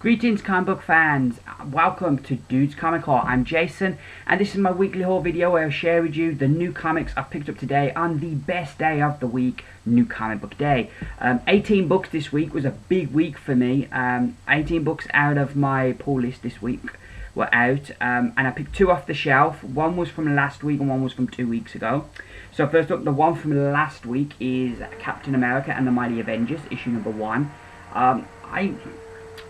Greetings comic book fans, welcome to Dude's Comic Haul. I'm Jason and this is my weekly haul video where I share with you the new comics I've picked up today on the best day of the week, New Comic Book Day. 18 books this week was a big week for me. 18 books out of my pull list this week were out, and I picked two off the shelf. One was from last week and one was from 2 weeks ago. So first up, the one from last week is Captain America and the Mighty Avengers, issue number 1.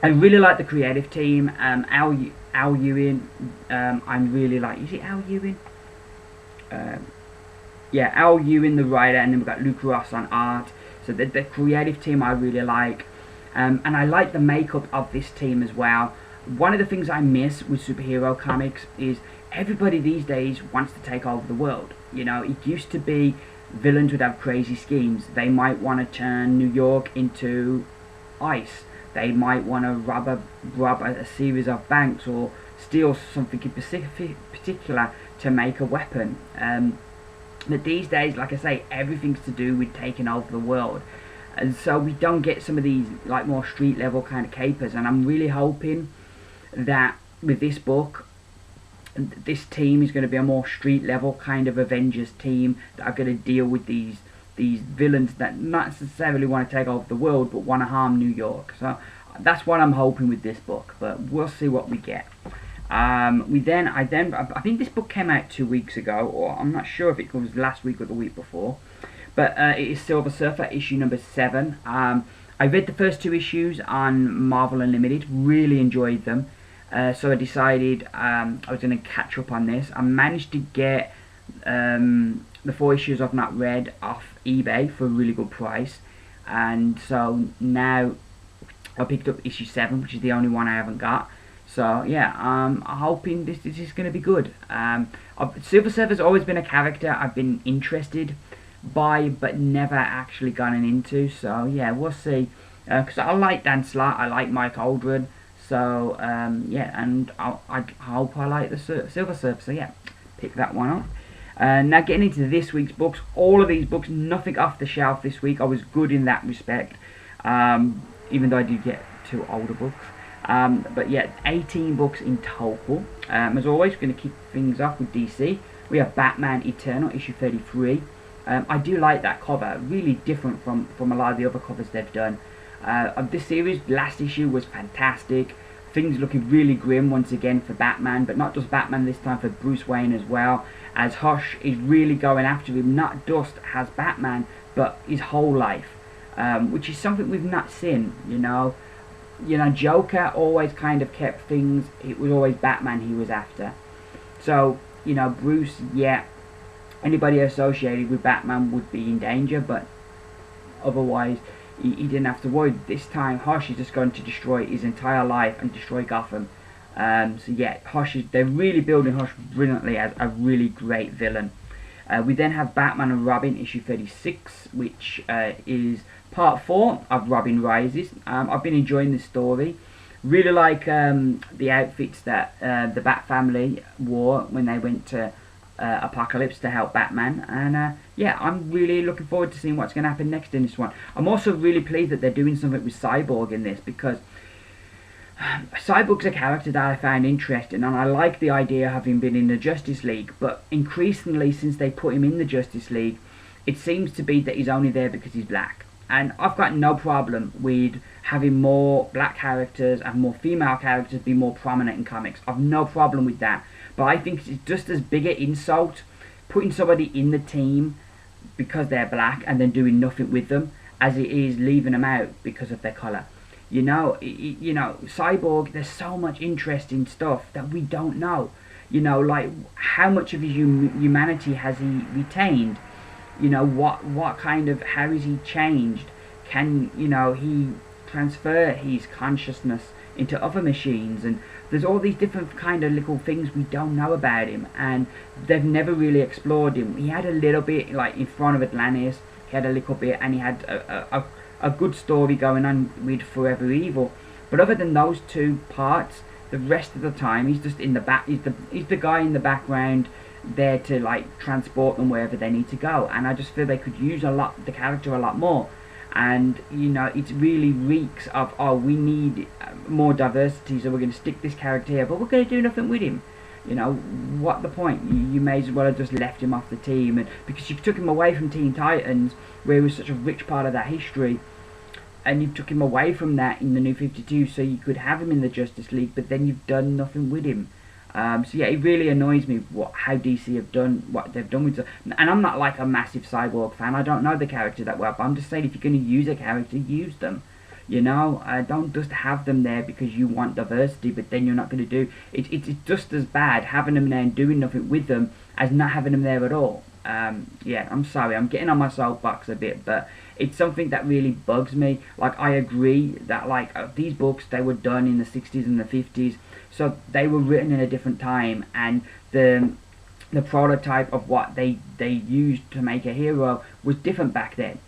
I really like the creative team. Al Ewing, I'm really like, is it Al Ewing? Yeah, Al Ewing, the writer, and then we've got Luke Ross on art. So the creative team I really like. And I like the makeup of this team as well. One of the things I miss with superhero comics is everybody these days wants to take over the world. You know, it used to be villains would have crazy schemes. They might want to turn New York into ice. They might want to rob a series of banks or steal something in particular to make a weapon. But these days, like I say, everything's to do with taking over the world. And so we don't get some of these like more street level kind of capers. And I'm really hoping that with this book, this team is going to be a more street level kind of Avengers team that are going to deal with these villains that not necessarily want to take over the world but want to harm New York. So that's what I'm hoping with this book, but we'll see what we get. I think this book came out 2 weeks ago, or I'm not sure if it was last week or the week before, but it is Silver Surfer issue number 7. I read the first 2 issues on Marvel Unlimited, really enjoyed them, so I decided I was going to catch up on this. I managed to get the 4 issues I've not read off eBay for a really good price, and so now I picked up issue 7, which is the only one I haven't got. So yeah, I'm hoping this is going to be good. Silver Surfer's always been a character I've been interested by but never actually gotten into, so yeah, we'll see, because I like Dan Slott, I like Mike Aldred, so yeah, and I hope I like the Silver Surfer, so yeah, pick that one up. Now getting into this week's books, all of these books, nothing off the shelf this week. I was good in that respect, even though I did get 2 older books. But yeah, 18 books in total. As always, we're going to kick things off with DC. We have Batman Eternal, issue 33. I do like that cover, really different from a lot of the other covers they've done. Of this series, last issue was fantastic. Things looking really grim once again for Batman, but not just Batman this time, for Bruce Wayne as well, as Hush is really going after him, not just as Batman, but his whole life, which is something we've not seen, you know. Joker always kind of kept things, it was always Batman he was after. So, you know, Bruce, yeah, anybody associated with Batman would be in danger, but otherwise he didn't have to worry. This time Hush is just going to destroy his entire life and destroy Gotham. So yeah, they're really building Hush brilliantly as a really great villain. We then have Batman and Robin issue 36, which is part 4 of Robin Rises. I've been enjoying this story. Really like the outfits that the Bat family wore when they went to Apocalypse to help Batman, and yeah, I'm really looking forward to seeing what's going to happen next in this one. I'm also really pleased that they're doing something with Cyborg in this, because Cyborg's a character that I found interesting, and I like the idea of him being in the Justice League, but increasingly since they put him in the Justice League, it seems to be that he's only there because he's black. And I've got no problem with having more black characters and more female characters be more prominent in comics. I've no problem with that. But I think it's just as big an insult putting somebody in the team because they're black and then doing nothing with them as it is leaving them out because of their colour. You know, Cyborg, there's so much interesting stuff that we don't know. You know, like how much of his humanity has he retained? You know, what kind of, how is he changed? Can, you know, he transfer his consciousness into other machines? And there's all these different kind of little things we don't know about him, and they've never really explored him. He had a little bit, like in front of Atlantis, he had a little bit, and he had a good story going on with Forever Evil. But other than those 2 parts, the rest of the time he's just in the back. He's the guy in the background, there to like transport them wherever they need to go. And I just feel they could use the character a lot more. And you know, it really reeks of, oh, we need more diversity, so we're going to stick this character here, but we're going to do nothing with him. You know, what the point? You may as well have just left him off the team, and because you took him away from Teen Titans, where he was such a rich part of that history, and you took him away from that in the New 52, so you could have him in the Justice League, but then you've done nothing with him. So yeah, it really annoys me how DC have done what they've done with. And I'm not like a massive Cyborg fan. I don't know the character that well, but I'm just saying, if you're going to use a character, use them. You know, don't just have them there because you want diversity, but then you're not going to do it. It's just as bad having them there and doing nothing with them as not having them there at all. Yeah, I'm sorry, I'm getting on my soapbox a bit, but it's something that really bugs me. Like, I agree that like these books, they were done in the 60s and the 50s, so they were written in a different time, and the prototype of what they used to make a hero was different back then.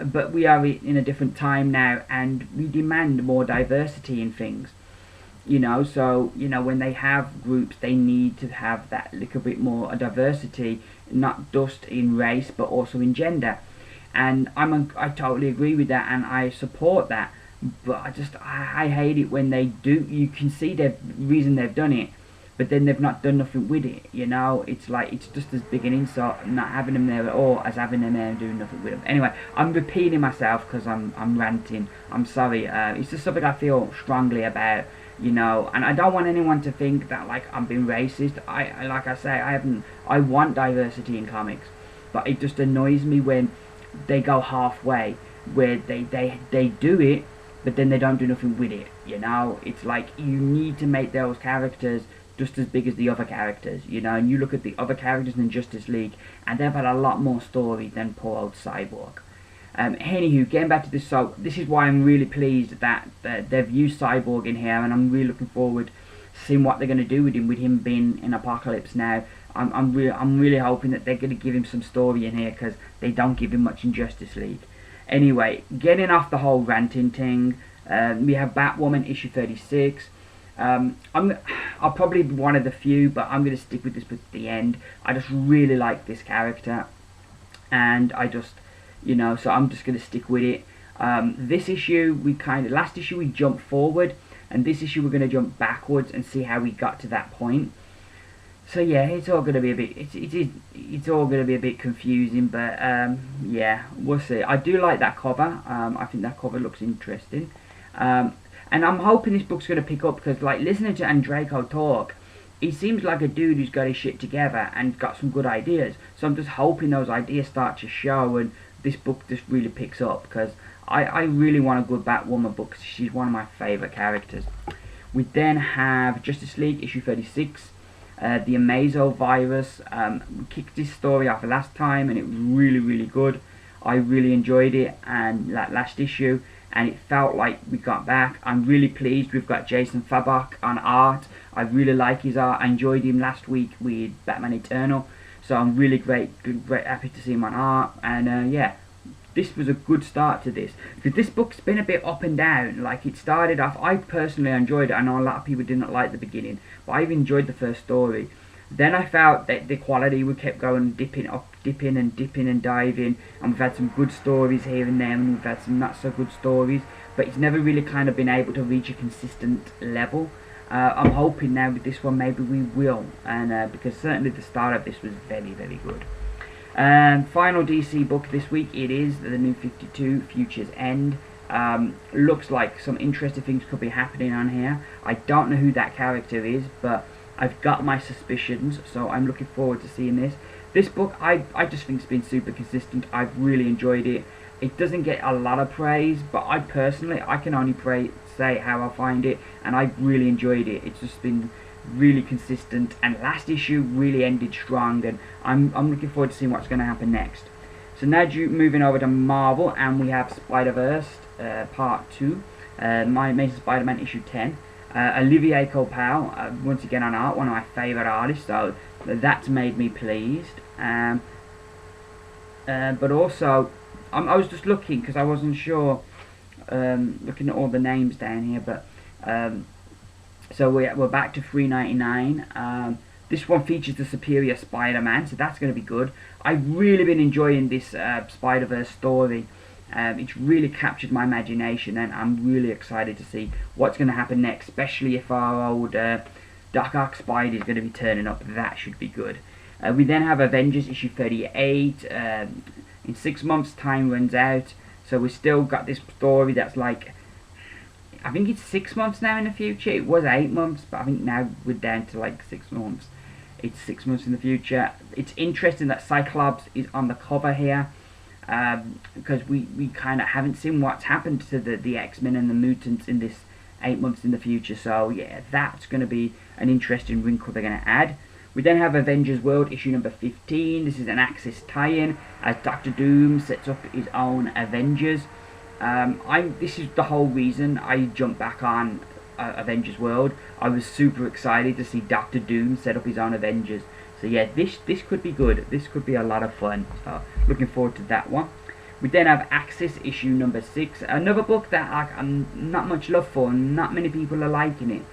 But we are in a different time now, and we demand more diversity in things. You know, so, you know, when they have groups, they need to have that little bit more diversity, not just in race, but also in gender. And I totally agree with that, and I support that. But I hate it when they do. You can see the reason they've done it, but then they've not done nothing with it. You know, it's like, it's just as big an insult not having them there at all as having them there and doing nothing with them. Anyway, I'm repeating myself because I'm ranting. I'm sorry. It's just something I feel strongly about. You know, and I don't want anyone to think that like I'm being racist. Like I say, I want diversity in comics, but it just annoys me when they go halfway, where they do it, but then they don't do nothing with it. You know, it's like, you need to make those characters just as big as the other characters. You know, and you look at the other characters in Justice League, and they've had a lot more story than poor old Cyborg. Anywho, getting back to this, so this is why I'm really pleased that they've used Cyborg in here, and I'm really looking forward to seeing what they're going to do with him being in Apocalypse now. I'm really hoping that they're going to give him some story in here, because they don't give him much in Justice League. Anyway, getting off the whole ranting thing, we have Batwoman issue 36. I'll probably be one of the few, but I'm going to stick with this at the end. I just really like this character, and you know, so I'm just going to stick with it. This issue, last issue we jumped forward, and this issue we're going to jump backwards and see how we got to that point. So yeah, it's all going to be a bit, it's all going to be a bit confusing, but yeah, we'll see. I do like that cover. I think that cover looks interesting. And I'm hoping this book's going to pick up, because like, listening to Andreyko talk, he seems like a dude who's got his shit together and got some good ideas. So I'm just hoping those ideas start to show, and this book just really picks up, because I really want a good Batwoman book. She's one of my favourite characters. We then have Justice League issue 36. The Amazo virus. We kicked this story off last time, and it was really, really good. I really enjoyed it, and that last issue, and it felt like we got back. I'm really pleased we've got Jason Fabok on art. I really like his art. I enjoyed him last week with Batman Eternal, so I'm really great happy to see him on art. And yeah, this was a good start to this, because this book's been a bit up and down. Like, it started off, I personally enjoyed it. I know a lot of people did not like the beginning, but I've enjoyed the first story. Then I felt that the quality, we kept going dipping and diving, and we've had some good stories here and there, and we've had some not so good stories, but it's never really kind of been able to reach a consistent level. I'm hoping now with this one maybe we will, and because certainly the start of this was very, very good. Final DC book this week, it is the New 52, Future's End. Looks like some interesting things could be happening on here. I don't know who that character is, but I've got my suspicions, so I'm looking forward to seeing this. This book, I just think it's been super consistent. I've really enjoyed it. It doesn't get a lot of praise, but I can only say how I find it, and I've really enjoyed it. It's just been really consistent, and last issue really ended strong, and I'm looking forward to seeing what's going to happen next. So now moving over to Marvel, and we have Spider-Verse Part 2, My Amazing Spider-Man issue 10. Olivier Coipel, once again on art, one of my favourite artists, so that's made me pleased. But also, I was just looking, because I wasn't sure, looking at all the names down here, but so we're back to $3.99. This one features the Superior Spider-Man, so that's going to be good. I've really been enjoying this Spider-Verse story, It's really captured my imagination, and I'm really excited to see what's going to happen next, especially if our old Dark Arc Spidey is going to be turning up. That should be good. We then have Avengers issue 38. In 6 months' time runs out, so we still got this story that's like, I think it's 6 months now in the future. It was 8 months, but I think now we're down to like 6 months. It's 6 months in the future. It's interesting that Cyclops is on the cover here, because we kind of haven't seen what's happened to the X-Men and the mutants in this 8 months in the future. So yeah, that's going to be an interesting wrinkle they're going to add. We then have Avengers World issue number 15. This is an Axis tie-in as Doctor Doom sets up his own Avengers. This is the whole reason I jumped back on Avengers World. I was super excited to see Doctor Doom set up his own Avengers. So yeah, this could be good. This could be a lot of fun. So looking forward to that one. We then have Axis issue number 6. Another book that I'm not much love for. Not many people are liking it.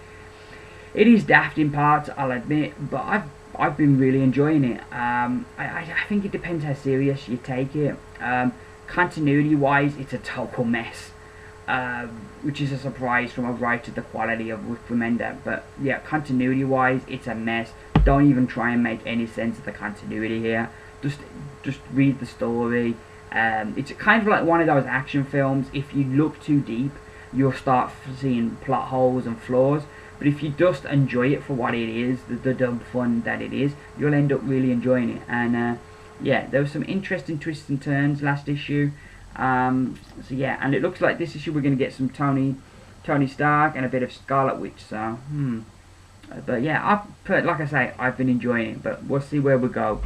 It is daft in parts, I'll admit, but I've been really enjoying it. I think it depends how serious you take it. Continuity-wise, it's a total mess, which is a surprise from a writer the quality of Rick Remender. But yeah, continuity-wise, it's a mess. Don't even try and make any sense of the continuity here. Just read the story. It's kind of like one of those action films. If you look too deep, you'll start seeing plot holes and flaws. But if you just enjoy it for what it is, the dumb fun that it is, you'll end up really enjoying it. And yeah, there were some interesting twists and turns last issue. So yeah, and it looks like this issue we're going to get some Tony Stark and a bit of Scarlet Witch. So but yeah, like I say, I've been enjoying it. But we'll see where we go.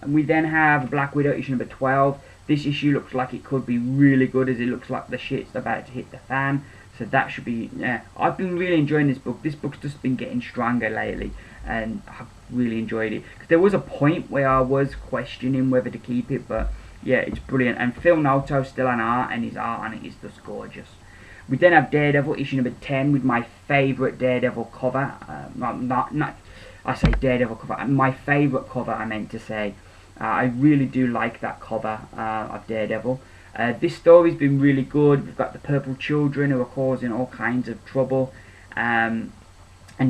We then have Black Widow issue number 12. This issue looks like it could be really good, as it looks like the shit's about to hit the fan. So that should be, yeah, I've been really enjoying this book. This book's just been getting stronger lately, and I've really enjoyed it. Because there was a point where I was questioning whether to keep it, but yeah, it's brilliant. And Phil Noto's still on art, and his art on it is just gorgeous. We then have Daredevil issue number 10 with my favourite Daredevil cover. I say Daredevil cover, my favourite cover I meant to say. I really do like that cover of Daredevil. This story's been really good. We've got the purple children who are causing all kinds of trouble. And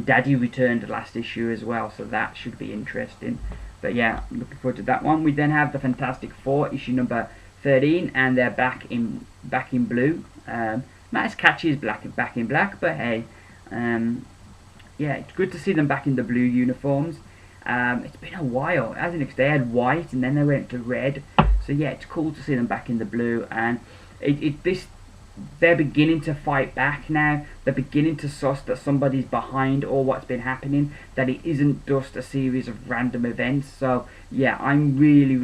Daddy returned last issue as well, so that should be interesting. But yeah, looking forward to that one. We then have the Fantastic Four issue number 13, and they're back in blue. Not as catchy as back in black, but hey, yeah, it's good to see them back in the blue uniforms. It's been a while, hasn't it? 'Cause they had white and then they went to red. So yeah, it's cool to see them back in the blue, and they're beginning to fight back now. They're beginning to suss that somebody's behind all what's been happening, that it isn't just a series of random events. So yeah, I'm really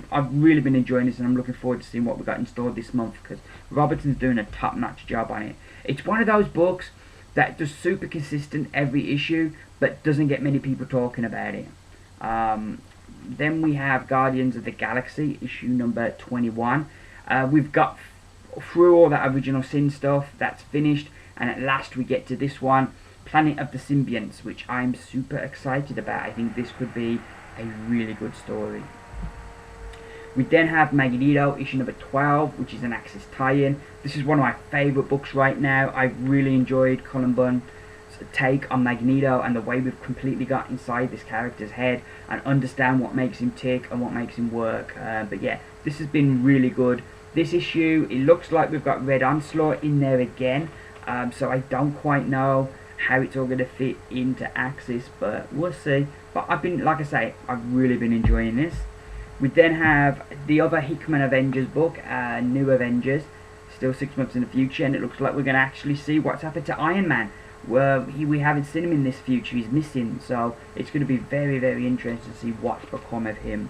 I've really been enjoying this, and I'm looking forward to seeing what we got in store this month, because Robertson's doing a top-notch job on it. It's one of those books that just super consistent every issue, but doesn't get many people talking about it. Then we have Guardians of the Galaxy issue number 21. We've got through all that original Sin stuff, that's finished, and at last we get to this one, Planet of the Symbionts, which I'm super excited about. I think this could be a really good story. We then have Magneto issue number 12, which is an Axis tie-in. This is one of my favourite books right now. I've really enjoyed Cullen Bunn's take on Magneto and the way we've completely got inside this character's head and understand what makes him tick and what makes him work. But yeah, this has been really good. This issue, it looks like we've got Red Onslaught in there again, so I don't quite know how it's all going to fit into Axis, but we'll see. But like I say, I've really been enjoying this. We then have the other Hickman Avengers book, New Avengers, still 6 months in the future, and it looks like we're going to actually see what's happened to Iron Man. We haven't seen him in this future, he's missing, so it's going to be very interesting to see what's become of him.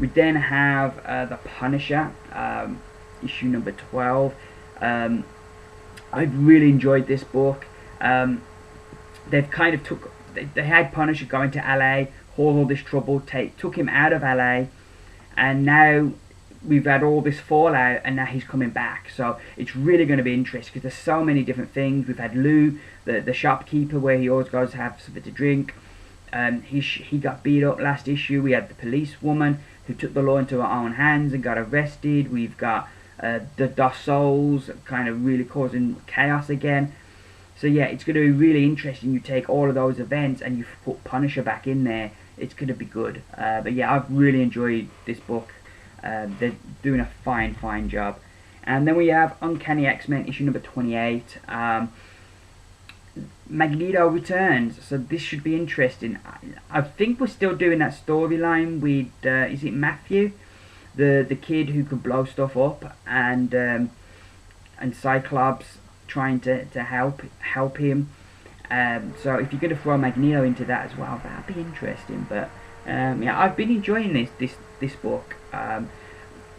We then have the Punisher, issue number 12. I've really enjoyed this book. They've kind of they had Punisher going to LA, caused all this trouble, took him out of LA, and now we've had all this fallout, and now he's coming back. So it's really going to be interesting, because there's so many different things. We've had Lou, the shopkeeper, where he always goes to have something to drink. he got beat up last issue. We had the police woman who took the law into her own hands and got arrested. We've got the Souls kind of really causing chaos again. So yeah, it's going to be really interesting. You take all of those events and you put Punisher back in there. It's going to be good. But yeah, I've really enjoyed this book. They're doing a fine job. And then we have Uncanny XMen issue number 28. Magneto returns, so this should be interesting. I think we're still doing that storyline with is it Matthew, the kid who could blow stuff up, and Cyclops trying to help him. So if you're going to throw Magneto into that as well, that'd be interesting. But yeah, I've been enjoying this book.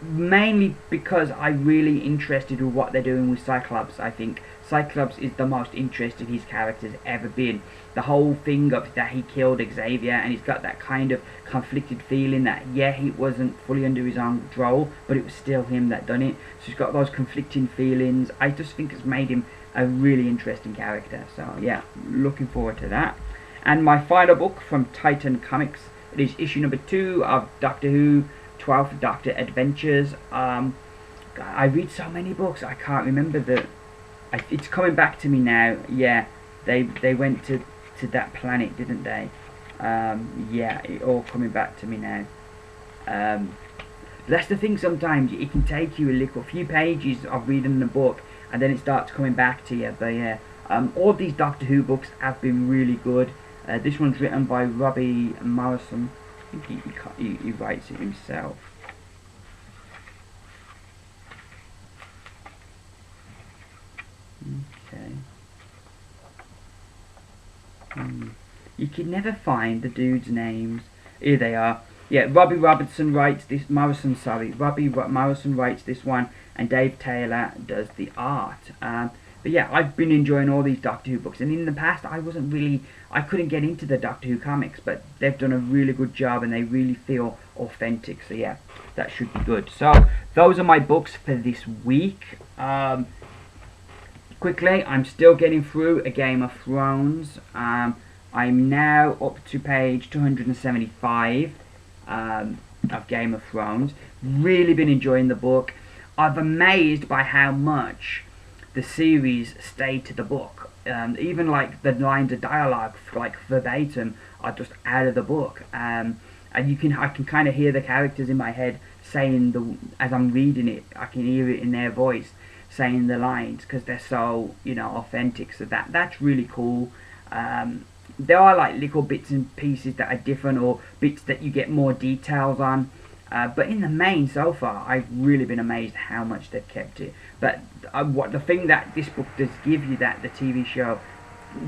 Mainly because I'm really interested in what they're doing with Cyclops. I think Cyclops is the most interested his character's ever been. The whole thing of that he killed Xavier, and he's got that kind of conflicted feeling that, yeah, he wasn't fully under his own control, but it was still him that done it. So he's got those conflicting feelings. I just think it's made him a really interesting character. So yeah, looking forward to that. And my final book from Titan Comics, it is issue number 2 of Doctor Who 12th Doctor Adventures. I read so many books, I can't remember it's coming back to me now. Yeah, they went to that planet, didn't they? Yeah, it all coming back to me now. That's the thing, sometimes it can take you a few pages of reading the book and then it starts coming back to you. But yeah, all these Doctor Who books have been really good. This one's written by Robbie Morrison. I think he writes it himself. Okay. You can never find the dudes' names. Here they are. Yeah, Robbie Morrison writes this one, and Dave Taylor does the art. But yeah, I've been enjoying all these Doctor Who books, and in the past I couldn't get into the Doctor Who comics, but they've done a really good job and they really feel authentic. So yeah, that should be good. So those are my books for this week. Quickly, I'm still getting through A Game of Thrones. I'm now up to page 275 of Game of Thrones. Really been enjoying the book. I'm amazed by how much the series stayed to the book. Even like the lines of dialogue, like verbatim, are just out of the book. And I can kind of hear the characters in my head saying as I'm reading it. I can hear it in their voice saying the lines because they're so, authentic. So that's really cool. There are like little bits and pieces that are different, or bits that you get more details on. But in the main, so far, I've really been amazed how much they've kept it. But the thing that this book does give you that the TV show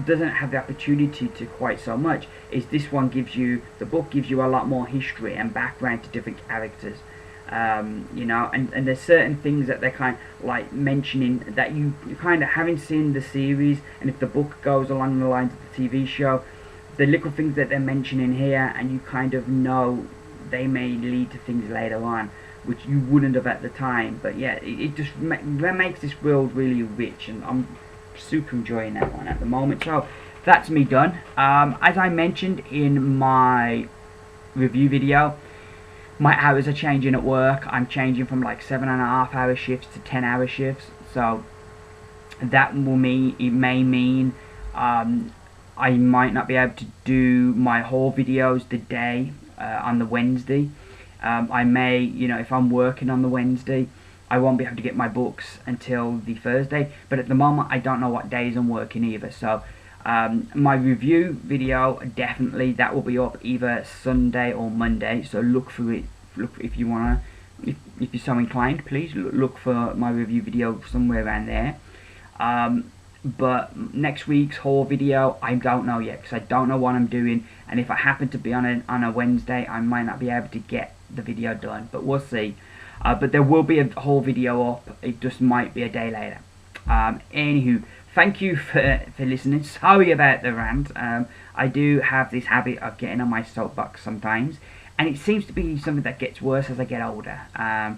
doesn't have the opportunity to quite so much is this one the book gives you a lot more history and background to different characters. And there's certain things that they're kind of like mentioning that you kind of haven't seen the series, and if the book goes along the lines of the TV show, the little things that they're mentioning here, and you kind of know they may lead to things later on which you wouldn't have at the time. But yeah, it just makes this world really rich, and I'm super enjoying that one at the moment. So that's me done. As I mentioned in my review video, my hours are changing at work. I'm changing from like 7.5 hour shifts to 10-hour shifts. So that will mean, it may mean I might not be able to do my haul videos the day on the Wednesday. I may, if I'm working on the Wednesday, I won't be able to get my books until the Thursday. But at the moment, I don't know what days I'm working either. So my review video, definitely that will be up either Sunday or Monday. So look for it. Look if you wanna, if you're so inclined, please look for my review video somewhere around there. But next week's haul video, I don't know yet, because I don't know what I'm doing, and if I happen to be on a Wednesday, I might not be able to get the video done, but we'll see. But there will be a whole video up. It just might be a day later. Anywho, thank you for listening. Sorry about the rant. I do have this habit of getting on my soapbox sometimes, and it seems to be something that gets worse as I get older. I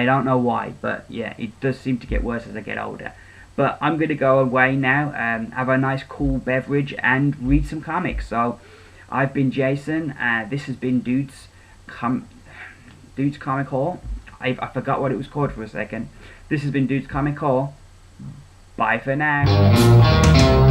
don't know why, but yeah, it does seem to get worse as I get older. But I'm going to go away now, have a nice cool beverage and read some comics. So I've been Jason, this has been Dudes Comic Haul. I forgot what it was called for a second. This has been Dudes Comic Haul. Bye for now.